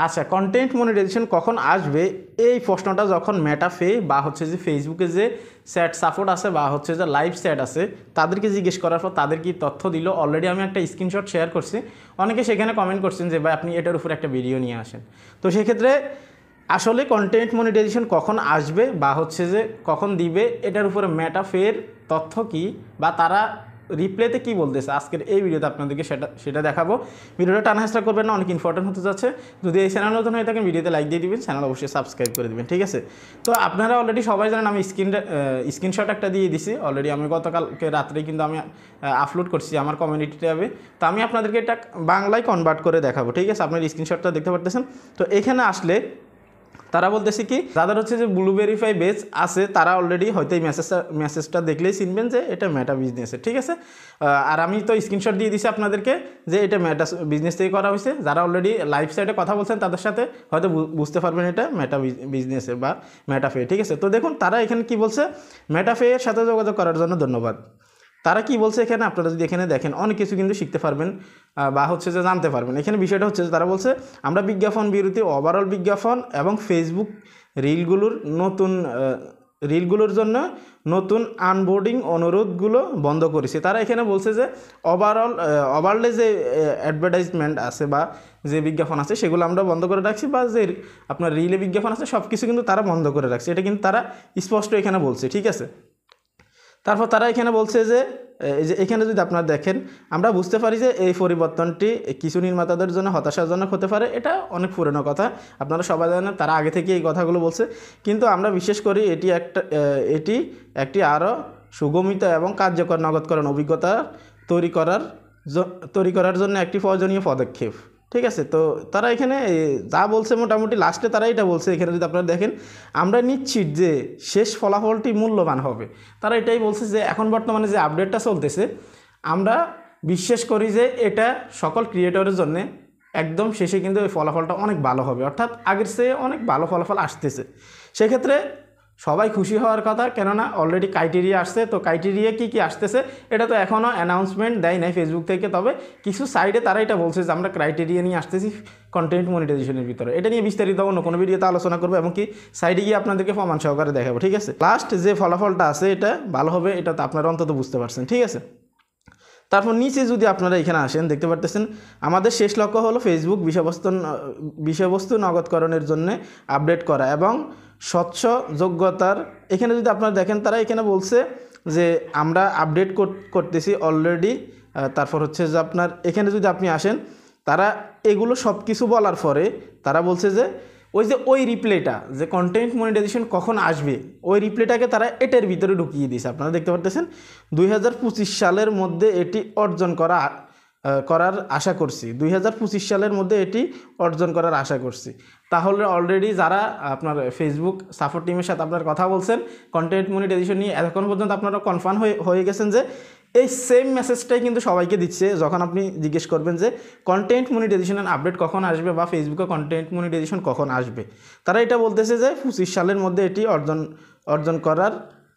আচ্ছা, content monetization কখন আসবে এই প্রশ্নটা যখন মেটাফে বা হচ্ছে যে ফেসবুকে যে চ্যাট সাপোর্ট আছে বা হচ্ছে যে লাইভ চ্যাট আছে তাদেরকে জিজ্ঞেস করার পর তাদের কি তথ্য দিল, অলরেডি আমি একটা স্ক্রিনশট শেয়ার করছি। অনেকে সেখানে কমেন্ট করছেন যে ভাই আপনি এটার উপর একটা ভিডিও নিয়ে আসেন। তো সেক্ষেত্রে আসলে কন্টেন্ট মনিটাইজেশন কখন আসবে বা হচ্ছে যে কখন দিবে এটার উপরে মেটাফের তথ্য কি বা তারা রিপ্লেতে কি বলতেছে আজকের এই ভিডিওতে আপনাদেরকে সেটা দেখাবো। ভিডিওটা টানা হেঁচড়া করবেন না, অনেক ইম্পর্টেন্ট হতে যাচ্ছে। যদি এই চ্যানেল নতুন হয়ে থাকেন ভিডিওতে লাইক দিয়ে দিবেন, চ্যানেল অবশ্যই সাবস্ক্রাইব করে দিবেন, ঠিক আছে। তো আপনারা অলরেডি সবাই জানেন আমি স্ক্রিনশট একটা দিয়ে দিছি অলরেডি, আমি গতকালকে রাত্রে কিন্তু আমি আপলোড করছি আমার কমিউনিটি ট্যাবে। তো আমি আপনাদেরকে এটা বাংলায় কনভার্ট করে দেখাবো, ঠিক আছে। আপনার স্ক্রিনশটটা দেখতে পারতেছেন। তো এখানে আসলে তারা বলতেছে কি, যাদের হচ্ছে যে ব্লু ভেরিফাই বেজ আছে তারা অলরেডি হয়তো এই মেসেজটা দেখলেই চিনবেন যে এটা মেটা বিজনেসের, ঠিক আছে। আর আমি তো স্ক্রিনশট দিয়ে দিছি আপনাদেরকে যে এটা মেটা বিজনেস থেকে করা হয়েছে। যারা অলরেডি লাইভ সাইটে কথা বলছেন তাদের সাথে হয়তো বুঝতে পারবেন এটা মেটা বিজনেসের বা মেটাফে, ঠিক আছে। তো দেখুন তারা এখানে কি বলছে, মেটাফের সাথে যোগাযোগ করার জন্য ধন্যবাদ। তারা কি বলছে এখানে, আপনারা যদি এখানে দেখেন অনেক কিছু কিন্তু শিখতে পারবেন বা হচ্ছে যে জানতে পারবেন। এখানে বিষয়টা হচ্ছে যে তারা বলছে আমরা বিজ্ঞাপন বিরতি ওভারঅল বিজ্ঞাপন এবং ফেসবুক রিলগুলোর জন্য নতুন আনবোর্ডিং অনুরোধগুলো বন্ধ করেছে। তারা এখানে বলছে যে ওভারঅলে যে অ্যাডভার্টাইজমেন্ট আছে বা যে বিজ্ঞাপন আছে সেগুলো আমরা বন্ধ করে রাখছি, বা যে আপনার রিলে বিজ্ঞাপন আছে সব কিছু কিন্তু তারা বন্ধ করে রাখছে, এটা কিন্তু তারা স্পষ্ট এখানে বলছে, ঠিক আছে। তারপর তারা এখানে বলছে যে এই যে এখানে যদি আপনারা দেখেন আমরা বুঝতে পারি যে এই পরিবর্তনটি কিছু নির্মাতাদের জন্য হতাশাজনক হতে পারে, এটা অনেক পুরনো কথা, আপনারা সবাই জানেন, তারা আগে থেকে এই কথাগুলো বলছে। কিন্তু আমরা বিশেষ করি এটি একটি আরও সুগমিত এবং কার্যকর নগদকরণ অভিজ্ঞতা তৈরি করার জন্য একটি প্রয়োজনীয় পদক্ষেপ, ঠিক আছে। তো তারা এখানে যা বলছে মোটামুটি লাস্টে তারা এটা বলছে, এখানে যদি আপনারা দেখেন আমরা নিশ্চিত যে শেষ ফলাফলটি মূল্যবান হবে। তারা এটাই বলছে যে এখন বর্তমানে যে আপডেটটা চলতেছে আমরা বিশ্বাস করি যে এটা সকল ক্রিয়েটরের জন্য একদম শেষে কিন্তু এই ফলাফলটা অনেক ভালো হবে, অর্থাৎ আগের চেয়ে অনেক ভালো ফলাফল আসতেছে। সেক্ষেত্রে সবাই খুশি হওয়ার কথা, কেননা অলরেডি ক্রাইটেরিয়া আসছে। তো ক্রাইটেরিয়া কী কী আসতেছে এটা তো এখনও অ্যানাউন্সমেন্ট দেয় নাই ফেসবুক থেকে, তবে কিছু সাইডে তারা এটা বলছে যে আমরা ক্রাইটেরিয়া নিয়ে আসতেছি কন্টেন্ট মনিটাইজেশনের ভিতরে। এটা নিয়ে বিস্তারিত অন্য কোনো ভিডিওতে আলোচনা করবো, এমনকি সাইডে গিয়ে আপনাদেরকে প্রমাণ সহকারে দেখাবো, ঠিক আছে। লাস্ট যে ফলাফলটা আছে এটা ভালো হবে, এটা তো আপনারা অন্তত বুঝতে পারছেন, ঠিক আছে। তারপর নিচে যদি আপনারা এখানে আসেন দেখতে পারতেছেন আমাদের শেষ লক্ষ্য হলো ফেসবুক বিষয়বস্তু নগদকরণের জন্য আপডেট করা এবং স্বচ্ছ যোগ্যতার। এখানে যদি আপনারা দেখেন তারা এখানে বলছে যে আমরা আপডেট করতেছি অলরেডি। তারপর হচ্ছে যে আপনার এখানে যদি আপনি আসেন তারা এগুলো সব কিছু বলার পরে তারা বলছে যে ওই রিপ্লেটা যে কন্টেন্ট মনিটাইজেশন কখন আসবে ওই রিপ্লেটাকে তারা এটার ভিতরে ঢুকিয়ে দিয়েছে। আপনারা দেখতে পারতেছেন 2025 সালের মধ্যে এটি করার আশা করছি, 2025 সালের মধ্যে এটি অর্জন করার আশা করছি। তাহলে অলরেডি যারা আপনার ফেসবুক সাপোর্ট টিমের সাথে আপনার কথা বলছেন কন্টেন্ট মনিটাইজেশন নিয়ে এখন পর্যন্ত আপনারা কনফার্ম হয়ে গেছেন যে এই সেম মেসেজটাই কিন্তু সবাইকে দিচ্ছে। যখন আপনি জিজ্ঞেস করবেন যে কন্টেন্ট মনিটাইজেশনের আপডেট কখন আসবে বা ফেসবুকে কন্টেন্ট মনিটাইজেশন কখন আসবে, তারা এটা বলতেছে যে 25 সালের মধ্যে এটি অর্জন করার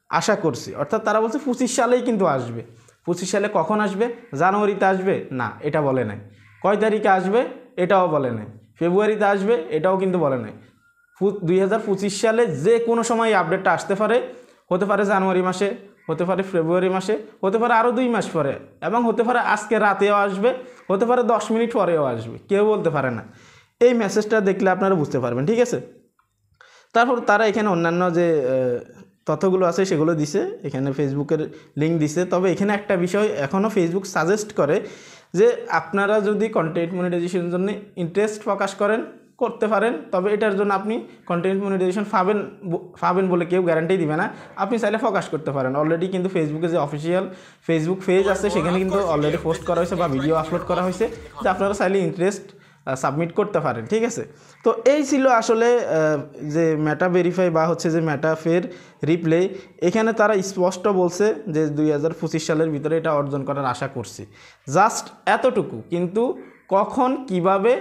আশা করছি। অর্থাৎ তারা বলছে 25 সালেই কিন্তু আসবে। 25 সালে কখন আসবে, জানুয়ারিতে আসবে না এটা বলে নাই, কয় তারিখে আসবে এটাও বলে নাই, ফেব্রুয়ারিতে আসবে এটাও কিন্তু বলে নাই। 2025 সালে যে কোনো সময় আপডেটটা আসতে পারে, হতে পারে জানুয়ারি মাসে, হতে পারে ফেব্রুয়ারি মাসে, হতে পারে আরও 2 মাস পরে, এবং হতে পারে আজকে রাতেও আসবে, হতে পারে 10 মিনিট পরেও আসবে, কেউ বলতে পারে না। এই মেসেজটা দেখলে আপনারা বুঝতে পারবেন, ঠিক আছে। তারপর তারা এখানে অন্যান্য যে তথ্যগুলো আছে সেগুলো দিছে, এখানে ফেসবুকের লিঙ্ক দিছে। তবে এখানে একটা বিষয় এখনও ফেসবুক সাজেস্ট করে যে আপনারা যদি কন্টেন্ট মনিটাইজেশনের জন্য ইন্টারেস্ট প্রকাশ করতে পারেন, তবে এটার জন্য আপনি কন্টেন্ট মনিটাইজেশন পাবেন বলে কেউ গ্যারান্টি দিবে না, আপনি চাইলে প্রকাশ করতে পারেন। অলরেডি কিন্তু ফেসবুকে যে অফিসিয়াল ফেসবুক পেজ আছে সেখানে কিন্তু অলরেডি পোস্ট করা হয়েছে বা ভিডিও আপলোড করা হয়েছে যে আপনারা চাইলে ইন্টারেস্ট সাবমিট করতে পারেন, ঠিক আছে। তো এই ছিল আসলে যে মেটা ভেরিফাই বা হচ্ছে যে মেটাফের রিপ্লে। এখানে তারা স্পষ্ট বলছে যে 2025 সালের ভিতরে এটা অর্জন করার আশা করছি, জাস্ট এতটুকু। কিন্তু কখন, কিভাবে,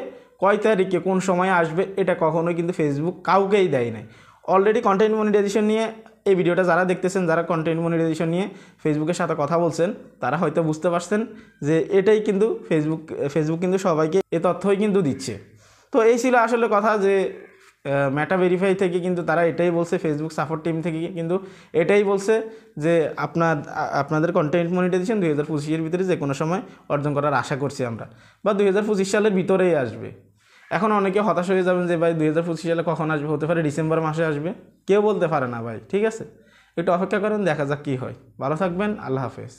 কয় তারিখে, কোন সময় আসবে এটা কখনোই কিন্তু ফেসবুক কাউকেই দেয় নাই। অলরেডি কন্টেন্ট মনিটাইজেশন নিয়ে এই ভিডিওটা যারা দেখতেছেন, যারা কন্টেন্ট মনিটাইজেশন নিয়ে ফেসবুকের সাথে কথা বলছেন, তারা হয়তো বুঝতে পারছেন যে এটাই কিন্তু ফেসবুক কিন্তু সবাইকে এ তথ্যই কিন্তু দিচ্ছে। তো এই ছিল আসলে কথা যে মেটা ভেরিফাই থেকে কিন্তু তারা এটাই বলছে, ফেসবুক সাপোর্ট টিম থেকে কিন্তু এটাই বলছে যে আপনাদের কন্টেন্ট মনিটাইজেশন 2025-এর ভিতরে যে কোনো সময় অর্জন করার আশা করছি আমরা, বা 2025 সালের ভিতরেই আসবে। এখন অনেকে হতাশ হয়ে যাবেন যে ভাই 2025 সালে কখন আসবে, হতে পারে ডিসেম্বর মাসে আসবে, কেউ বলতে পারে না ভাই, ঠিক আছে? একটু অপেক্ষা করেন, দেখা যাক কী হয়। ভালো থাকবেন, আল্লাহ হাফেজ।